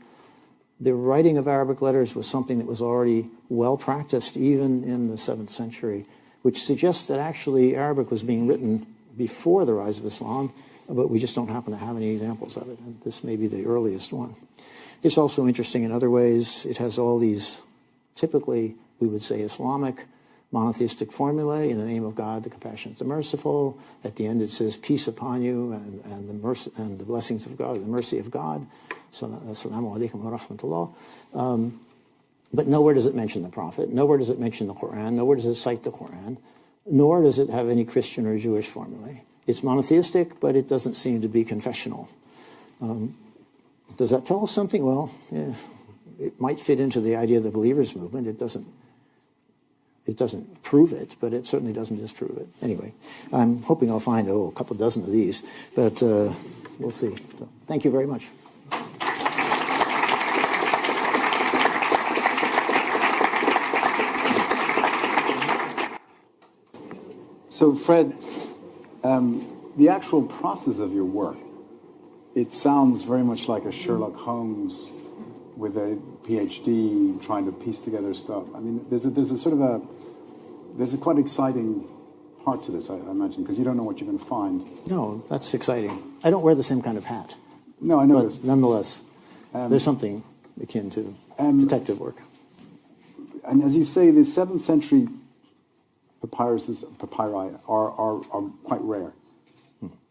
the writing of Arabic letters was something that was already well practiced even in the 7th century, which suggests that actually Arabic was being written before the rise of Islam, but we just don't happen to have any examples of it. And this may be the earliest one. It's also interesting in other ways. It has all these, typically, we would say Islamic monotheistic formulae, in the name of God, the compassionate, the merciful. At the end it says, peace upon you and the mercy and the blessings of God, the mercy of God. Salamu alaikum wa rahmatullah. But nowhere does it mention the Prophet. Nowhere does it mention the Quran. Nowhere does it cite the Quran. Nor does it have any Christian or Jewish formulae. It's monotheistic, but it doesn't seem to be confessional. Does that tell us something? Well, yeah, it might fit into the idea of the believers movement. It doesn't prove it, but it certainly doesn't disprove it. Anyway, I'm hoping I'll find, a couple dozen of these, but we'll see. So, thank you very much.
So, Fred, the actual process of your work, it sounds very much like a Sherlock Holmes with a PhD trying to piece together stuff. I mean, there's a quite exciting part to this, I imagine, because you don't know what you're going to find.
No, that's exciting. I don't wear the same kind of hat.
No, I noticed.
But nonetheless, there's something akin to detective work.
And as you say, the 7th century papyri are quite rare.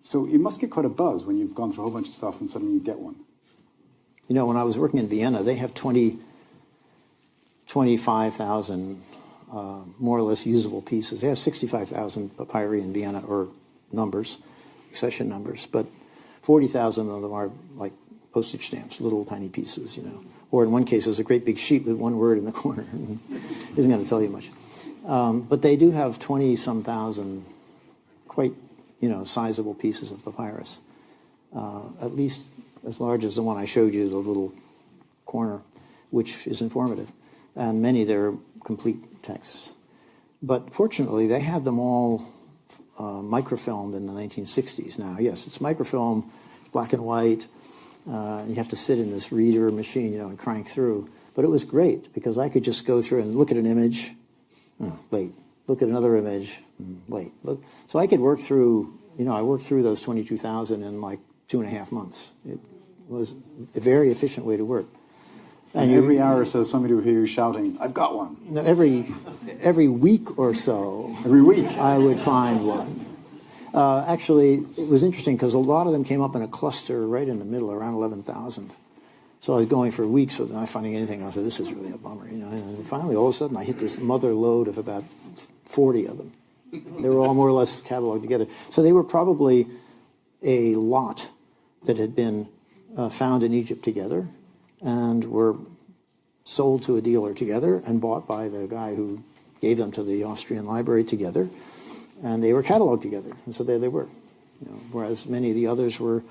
So you must get quite a buzz when you've gone through a whole bunch of stuff and suddenly you get one.
You know, when I was working in Vienna, they have 25,000 more or less usable pieces. They have 65,000 papyri in Vienna, or numbers, accession numbers, but 40,000 of them are like postage stamps, little tiny pieces, Or in one case, there's a great big sheet with one word in the corner. Isn't going to tell you much. But they do have 20-some thousand quite, sizable pieces of papyrus, at least as large as the one I showed you, the little corner, which is informative. And many, they're complete texts. But fortunately, they had them all microfilmed in the 1960s now. Yes, it's microfilm, black and white. You have to sit in this reader machine, and crank through. But it was great because I could just go through and look at an image, late. Look at another image, late. Look. So I could work through, I worked through those 22,000 in like 2.5 months. It was a very efficient way to work.
And every hour or so, somebody would hear you shouting, "I've got one."
No, every week or so.
Every week?
I would find one. Actually, it was interesting because a lot of them came up in a cluster right in the middle, around 11,000. So I was going for weeks without not finding anything. I said, this is really a bummer, And finally, all of a sudden, I hit this mother load of about 40 of them. They were all more or less cataloged together. So they were probably a lot that had been found in Egypt together and were sold to a dealer together and bought by the guy who gave them to the Austrian library together. And they were cataloged together. And so there they were. Whereas many of the others were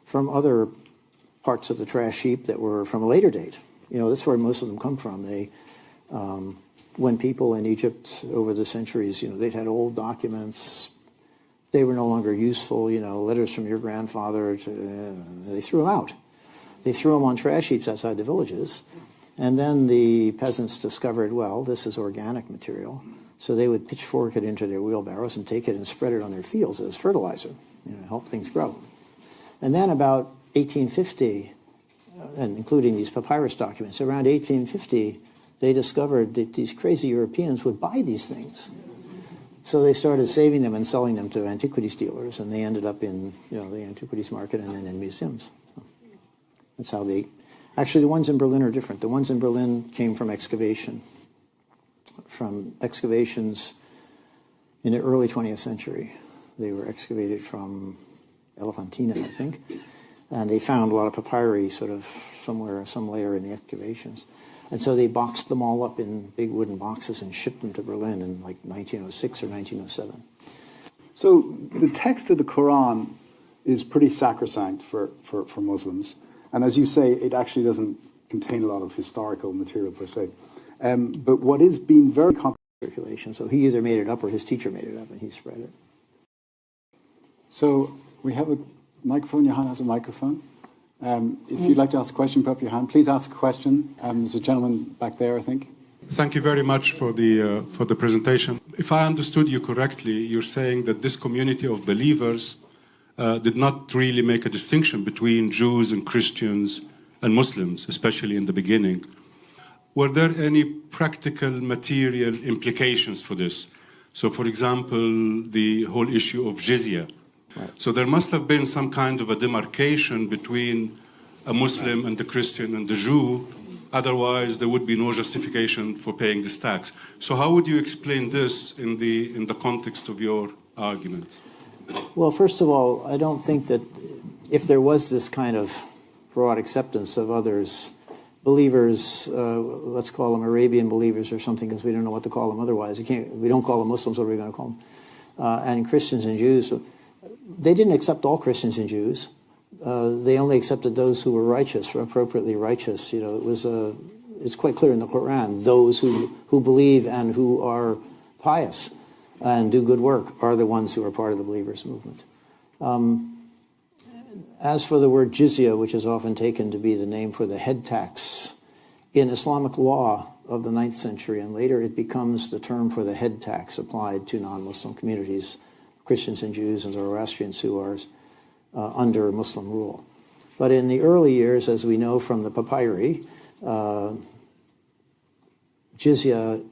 from other parts of the trash heap that were from a later date. That's where most of them come from. They, when people in Egypt over the centuries, they'd had old documents, they were no longer useful, letters from your grandfather, they threw them out. They threw them on trash heaps outside the villages. And then the peasants discovered, well, this is organic material. So they would pitchfork it into their wheelbarrows and take it and spread it on their fields as fertilizer, help things grow. And then about 1850, and including these papyrus documents, around 1850, they discovered that these crazy Europeans would buy these things. So they started saving them and selling them to antiquities dealers, and they ended up in the antiquities market and then in museums. So that's how they... Actually, the ones in Berlin are different. The ones in Berlin came from excavations in the early 20th century. They were excavated from Elephantine, I think, and they found a lot of papyri sort of somewhere, some layer in the excavations. And so they boxed them all up in big wooden boxes and shipped them to Berlin in like 1906 or 1907.
So the text of the Quran is pretty sacrosanct for Muslims. And as you say, it actually doesn't contain a lot of historical material per se. But what is being very
circulation. So he either made it up or his teacher made it up and he spread it.
So we have a microphone. Johan has a microphone. If you'd like to ask a question, put up your hand. Please ask a question. There's a gentleman back there, I think.
Thank you very much for the presentation. If I understood you correctly, you're saying that this community of believers did not really make a distinction between Jews and Christians and Muslims, especially in the beginning. Were there any practical material implications for this? So, for example, the whole issue of jizya.
Right.
So there must have been some kind of a demarcation between a Muslim and the Christian and the Jew. Otherwise, there would be no justification for paying this tax. So how would you explain this in the context of your argument?
Well, first of all, I don't think that if there was this kind of broad acceptance of others, believers, let's call them Arabian believers or something, because we don't know what to call them otherwise. We don't call them Muslims, what are we going to call them? And Christians and Jews. They didn't accept all Christians and Jews. They only accepted those who were righteous, were appropriately righteous. It's quite clear in the Quran, those who believe and who are pious and do good work are the ones who are part of the believers movement. As for the word jizya, which is often taken to be the name for the head tax, in Islamic law of the 9th century and later, it becomes the term for the head tax applied to non-Muslim communities, Christians and Jews and Zoroastrians who are under Muslim rule. But in the early years, as we know from the papyri, jizya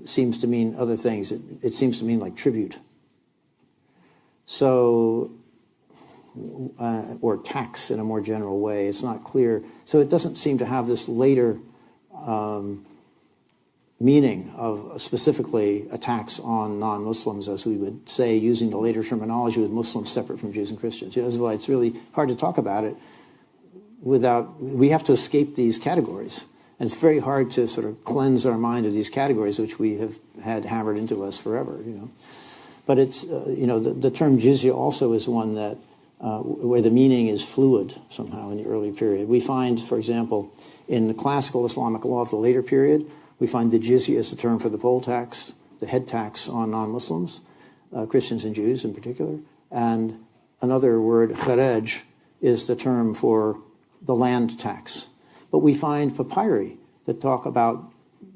seems to mean other things. It seems to mean like tribute. So, or tax in a more general way. It's not clear. So it doesn't seem to have this later meaning of specifically a tax on non-Muslims, as we would say, using the later terminology with Muslims separate from Jews and Christians. That's why it's really hard to talk about it without, we have to escape these categories. And it's very hard to sort of cleanse our mind of these categories, which we have had hammered into us forever, But it's, the term jizya also is one that, where the meaning is fluid somehow in the early period. We find, for example, in the classical Islamic law of the later period, we find the jizya is the term for the poll tax, the head tax on non-Muslims, Christians and Jews in particular. And another word, kharaj, is the term for the land tax. But we find papyri that talk about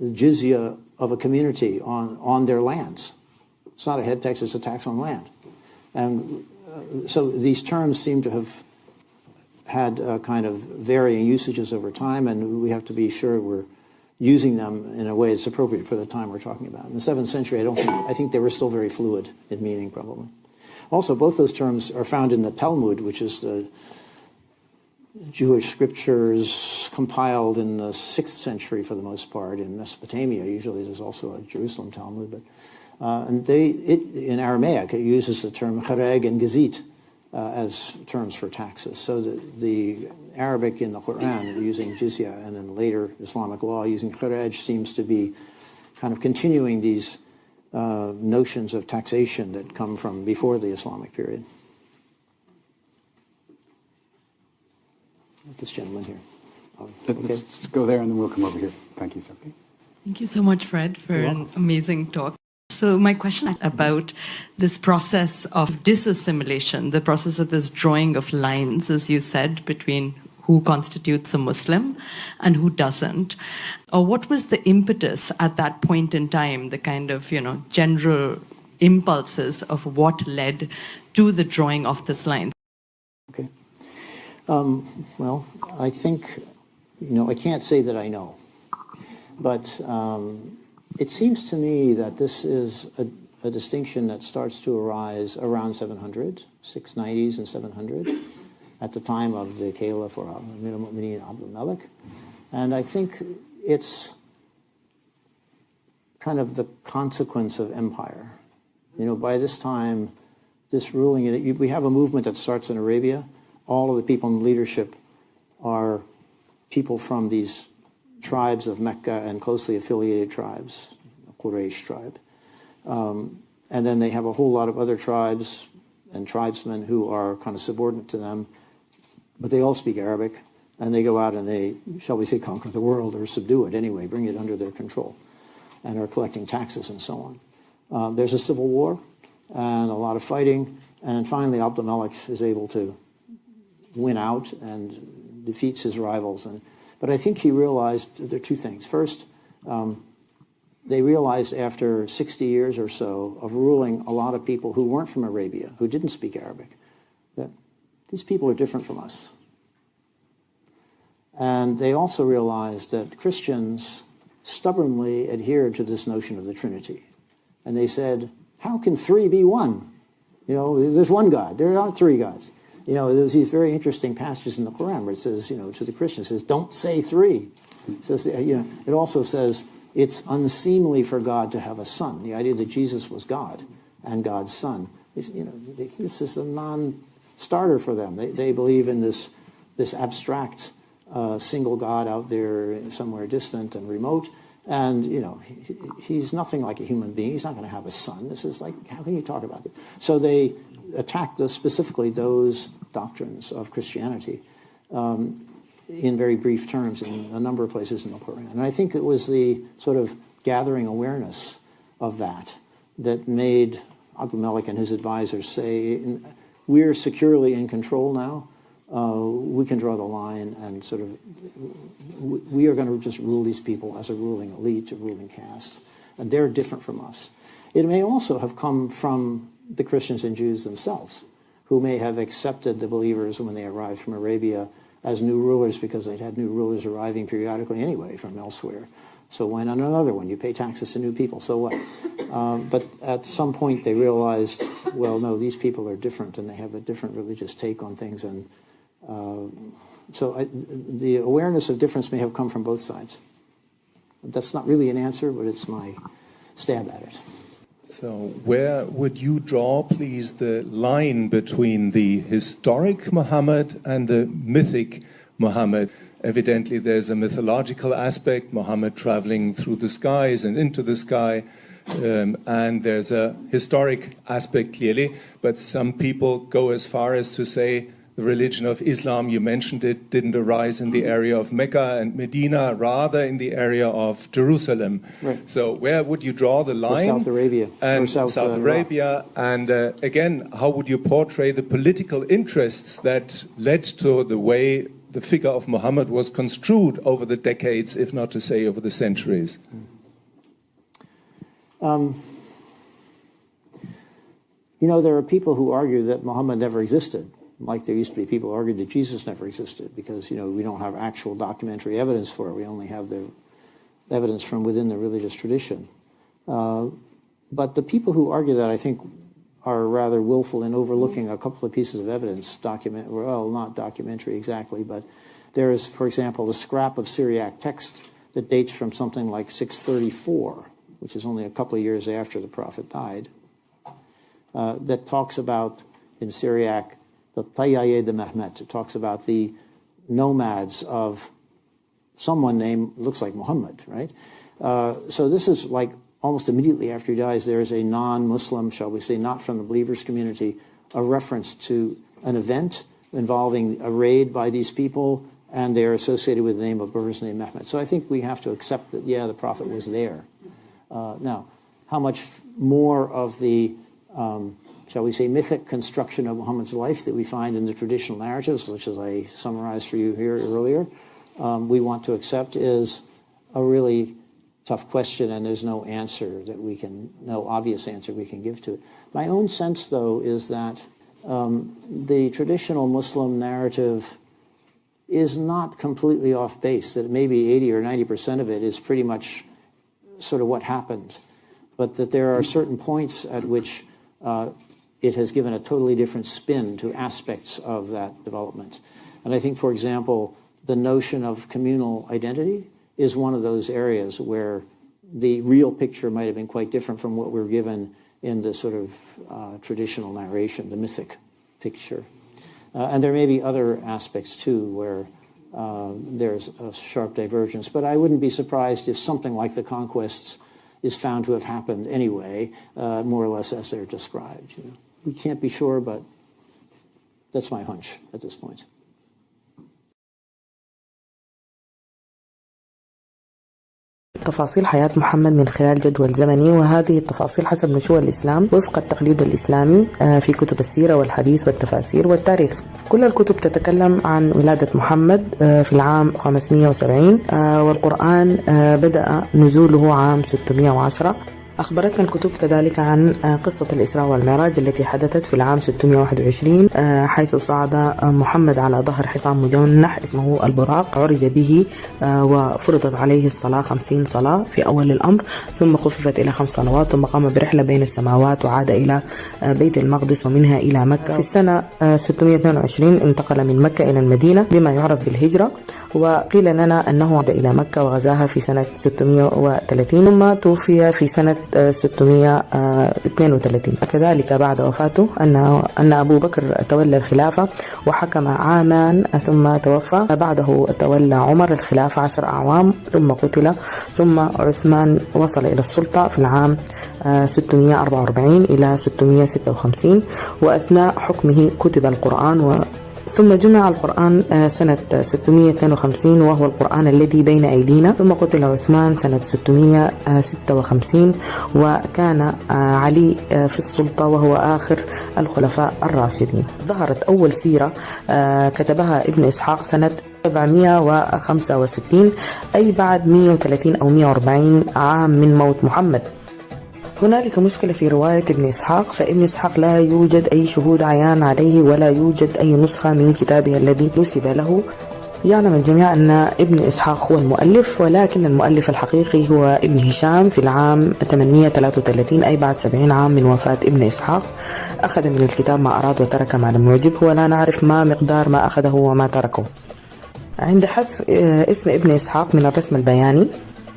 the jizya of a community on their lands. It's not a head tax, it's a tax on land. And so these terms seem to have had kind of varying usages over time, and we have to be sure we're using them in a way that's appropriate for the time we're talking about. In the 7th century, I think they were still very fluid in meaning, probably. Also, both those terms are found in the Talmud, which is the Jewish scriptures compiled in the 6th century for the most part in Mesopotamia. Usually there's also a Jerusalem Talmud, but and in Aramaic it uses the term kharaj and gazit as terms for taxes. So the Arabic in the Quran using jizya, and in later Islamic law using kharaj, seems to be kind of continuing these notions of taxation that come from before the Islamic period. This gentleman here.
Let's go there and then we'll come over here. Thank you, sir.
Thank you so much, Fred, for an amazing talk. So So my question is about this process of disassimilation, the process of this drawing of lines, as you said, between who constitutes a Muslim and who doesn't. Or what was the impetus at that point in time, the kind of, general impulses of what led to the drawing of this line?
Okay. Well, I think, I can't say that I know. But it seems to me that this is a distinction that starts to arise around 700, 690s and 700, at the time of the Caliph or Amir al-Mu'mineen Abdul Malik. And I think it's kind of the consequence of empire. By this time, this ruling, we have a movement that starts in Arabia. All of the people in leadership are people from these tribes of Mecca and closely affiliated tribes, Quraysh tribe. And then they have a whole lot of other tribes and tribesmen who are kind of subordinate to them, but they all speak Arabic, and they go out and they, shall we say, conquer the world or subdue it anyway, bring it under their control, and are collecting taxes and so on. There's a civil war and a lot of fighting, and finally Abdul Malik is able to win out and defeats his rivals. But I think he realized there are two things. First, they realized after 60 years or so of ruling a lot of people who weren't from Arabia, who didn't speak Arabic, that these people are different from us. And they also realized that Christians stubbornly adhered to this notion of the Trinity. And they said, how can three be one? There's one God. There aren't three gods. There's these very interesting passages in the Quran where it says, to the Christians, it says, don't say three. It says, it also says, it's unseemly for God to have a son. The idea that Jesus was God and God's son, this is a non-starter for them. They believe in this abstract single God out there somewhere distant and remote. And, he's nothing like a human being. He's not going to have a son. This is like, how can you talk about it? So they attacked specifically those doctrines of Christianity in very brief terms in a number of places in the Quran. And I think it was the sort of gathering awareness of that made Abdul Malik and his advisors say, we're securely in control now. We can draw the line and sort of, we are going to just rule these people as a ruling elite, a ruling caste. And they're different from us. It may also have come from the Christians and Jews themselves, who may have accepted the believers when they arrived from Arabia as new rulers because they'd had new rulers arriving periodically anyway from elsewhere. So why not another one? You pay taxes to new people, so what? But at some point they realized, well, no, these people are different and they have a different religious take on things. And the awareness of difference may have come from both sides. That's not really an answer, but it's my stab at it.
So where would you draw, please, the line between the historic Muhammad and the mythic Muhammad? Evidently, there's a mythological aspect, Muhammad traveling through the skies and into the sky, and there's a historic aspect, clearly, but some people go as far as to say the religion of Islam, you mentioned it, didn't arise in the area of Mecca and Medina, rather in the area of Jerusalem. Right. So where would you draw the line?
Or South Arabia.
And South Arabia. And again, how would you portray the political interests that led to the way the figure of Muhammad was construed over the decades, if not to say over the centuries?
There are people who argue that Muhammad never existed. Like there used to be people who argued that Jesus never existed because, we don't have actual documentary evidence for it. We only have the evidence from within the religious tradition. But the people who argue that, I think, are rather willful in overlooking a couple of pieces of evidence, not documentary exactly, but there is, for example, a scrap of Syriac text that dates from something like 634, which is only a couple of years after the Prophet died, that talks about, in Syriac, the Tayyaye de Mehmet. It talks about the nomads of someone named, looks like Muhammad, right? So this is like almost immediately after he dies, there is a non-Muslim, shall we say, not from the believers community, a reference to an event involving a raid by these people, and they're associated with the name of a person named Mehmet. So I think we have to accept that, yeah, the Prophet was there. Now, how much more of the, shall we say, mythic construction of Muhammad's life that we find in the traditional narratives, which as I summarized for you here earlier, we want to accept is a really tough question, and there's no answer that we can, no obvious answer we can give to it. My own sense, though, is that the traditional Muslim narrative is not completely off base, that maybe 80 or 90% of it is pretty much sort of what happened, but that there are certain points at which it has given a totally different spin to aspects of that development. And I think, for example, the notion of communal identity is one of those areas where the real picture might have been quite different from what we're given in the sort of traditional narration, the mythic picture. And there may be other aspects, too, where there's a sharp divergence. But I wouldn't be surprised if something like the conquests is found to have happened anyway, more or less as they're described. You know. We can't be sure, but that's my hunch at this point.
تفاصيل حياة محمد من خلال جدول زمني، وهذه التفاصيل حسب نشوء الإسلام وفق التقليد الإسلامي في كتب السيرة والحديث والتفاسير والتاريخ. كل الكتب تتكلم عن ولادة محمد في العام 570، والقرآن بدأ نزوله عام 610. أخبرتنا الكتب كذلك عن قصة الإسراء والمعراج التي حدثت في العام 621، حيث صعد محمد على ظهر حصان مجنح اسمه البراق، عرج به وفرضت عليه الصلاة 50 صلاة في أول الأمر، ثم خففت إلى 5 صلوات، ثم قام برحلة بين السماوات وعاد إلى بيت المقدس ومنها إلى مكة. في السنة 622 انتقل من مكة إلى المدينة بما يعرف بالهجرة، وقيل لنا أنه عاد إلى مكة وغزاها في سنة 630، ثم توفي في سنة 632. كذلك بعد وفاته أن أبو بكر تولى الخلافة وحكم عاما ثم توفى، بعده تولى عمر الخلافة 10 أعوام ثم قتل، ثم عثمان وصل إلى السلطة في العام 644 إلى 656، وأثناء حكمه كتب القرآن ثم جمع القرآن سنة 652 وهو القرآن الذي بين أيدينا، ثم قتل عثمان سنة 656، وكان علي في السلطة وهو آخر الخلفاء الراشدين. ظهرت أول سيرة كتبها ابن إسحاق سنة 765، أي بعد 130 أو 140 عام من موت محمد. هنالك مشكلة في رواية ابن إسحاق، فابن إسحاق لا يوجد أي شهود عيان عليه ولا يوجد أي نسخة من كتابه الذي نسب له. يعلم الجميع أن ابن إسحاق هو المؤلف، ولكن المؤلف الحقيقي هو ابن هشام في العام 833، أي بعد 70 عام من وفاة ابن إسحاق. أخذ من الكتاب ما أراد وترك ما لم يعجبه، ولا نعرف ما مقدار ما أخذه وما تركه. عند حذف اسم ابن إسحاق من الرسم البياني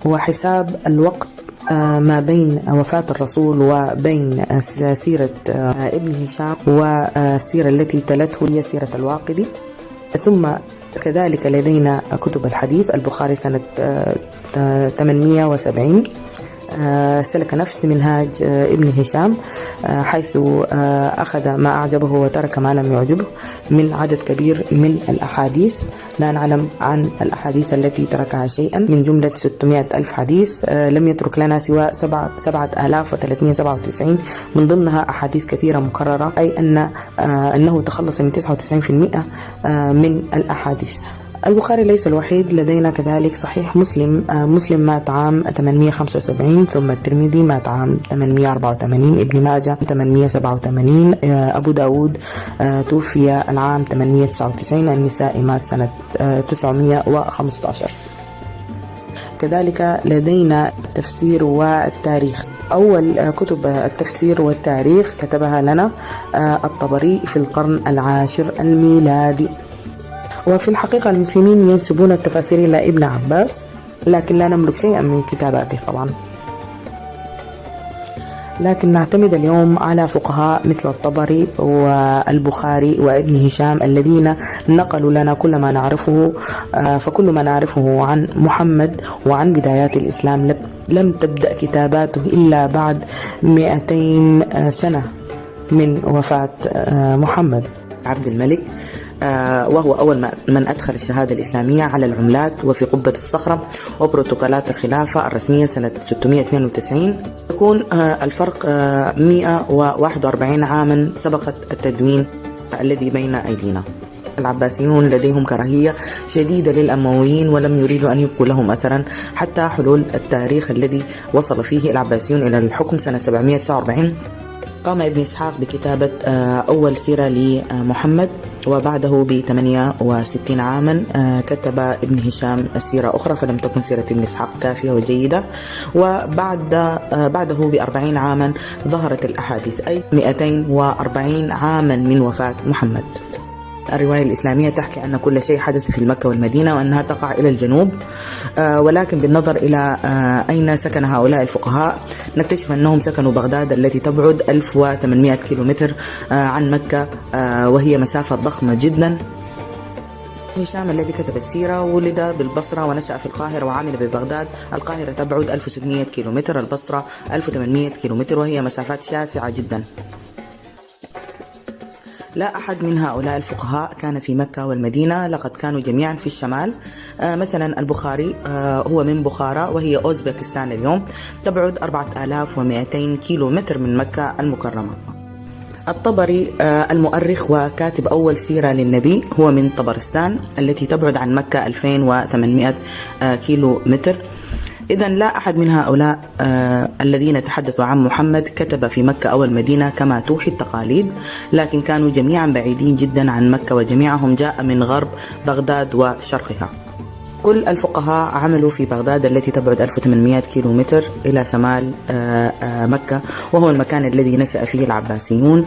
وحساب الوقت ما بين وفاة الرسول وبين سيرة ابن هشام والسيرة التي تلته هي سيرة الواقدي. ثم كذلك لدينا كتب الحديث، البخاري سنة 870 سلك نفس منهاج ابن هشام، حيث أخذ ما أعجبه وترك ما لم يعجبه من عدد كبير من الأحاديث. لا نعلم عن الأحاديث التي تركها شيئا، من جملة 600 ألف حديث لم يترك لنا سوى 7397، من ضمنها أحاديث كثيرة مكررة، أي أنه تخلص من 99% من الأحاديث. البخاري ليس الوحيد، لدينا كذلك صحيح مسلم مات عام 875، ثم الترمذي مات عام 884، ابن ماجه 887، أبو داود توفي العام 899، النسائي مات سنة 915. كذلك لدينا التفسير والتاريخ. أول كتب التفسير والتاريخ كتبها لنا الطبري في القرن 10 الميلادي. وفي الحقيقة المسلمين ينسبون التفاسير إلى ابن عباس، لكن لا نملك شيئا من كتاباته طبعا. لكن نعتمد اليوم على فقهاء مثل الطبري والبخاري وابن هشام الذين نقلوا لنا كل ما نعرفه. فكل ما نعرفه عن محمد وعن بدايات الإسلام لم تبدأ كتاباته إلا بعد 200 سنة من وفاة محمد. عبد الملك، وهو أول من أدخل الشهادة الإسلامية على العملات وفي قبة الصخرة وبروتوكولات الخلافة الرسمية سنة 692. يكون الفرق 141 عاما سبقت التدوين الذي بين أيدينا. العباسيون لديهم كراهية شديدة للأمويين ولم يريدوا أن يبقوا لهم أثرا حتى حلول التاريخ الذي وصل فيه العباسيون إلى الحكم سنة 749. قام ابن إسحاق بكتابة أول سيرة لمحمد، وبعده ب68 عاما كتب ابن هشام السيرة أخرى، فلم تكن سيرة ابن إسحاق كافية وجيدة. وبعده ب40 عاما ظهرت الأحاديث، أي 240 عاما من وفاة محمد. الرواية الإسلامية تحكي أن كل شيء حدث في مكة والمدينة وأنها تقع إلى الجنوب، ولكن بالنظر إلى أين سكن هؤلاء الفقهاء نكتشف أنهم سكنوا بغداد التي تبعد 1800 كيلومتر عن مكة، وهي مسافة ضخمة جدا. هشام الذي كتب السيرة ولد بالبصرة ونشأ في القاهرة وعمل ببغداد. القاهرة تبعد 1600 كيلومتر، البصرة 1800 كيلومتر، وهي مسافات شاسعة جدا. لا أحد من هؤلاء الفقهاء كان في مكة والمدينة، لقد كانوا جميعا في الشمال. مثلا البخاري هو من بخارى وهي أوزبكستان اليوم، تبعد 4200 كيلو متر من مكة المكرمة. الطبري المؤرخ وكاتب أول سيرة للنبي هو من طبرستان التي تبعد عن مكة 2800 كيلو متر. إذن لا أحد من هؤلاء الذين تحدثوا عن محمد كتب في مكة أو المدينة كما توحي التقاليد، لكن كانوا جميعا بعيدين جدا عن مكة، وجميعهم جاء من غرب بغداد وشرقها. كل الفقهاء عملوا في بغداد التي تبعد 1800 كيلومتر إلى شمال مكة، وهو المكان الذي نشأ فيه العباسيون.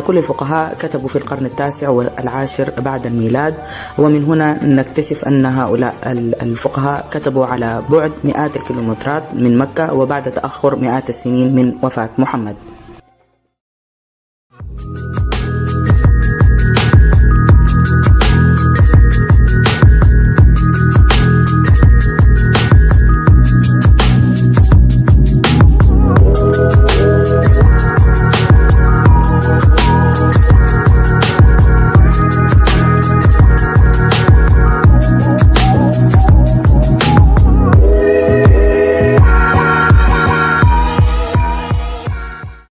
كل الفقهاء كتبوا في القرن التاسع والعاشر بعد الميلاد، ومن هنا نكتشف أن هؤلاء الفقهاء كتبوا على بعد مئات الكيلومترات من مكة وبعد تأخر مئات السنين من وفاة محمد.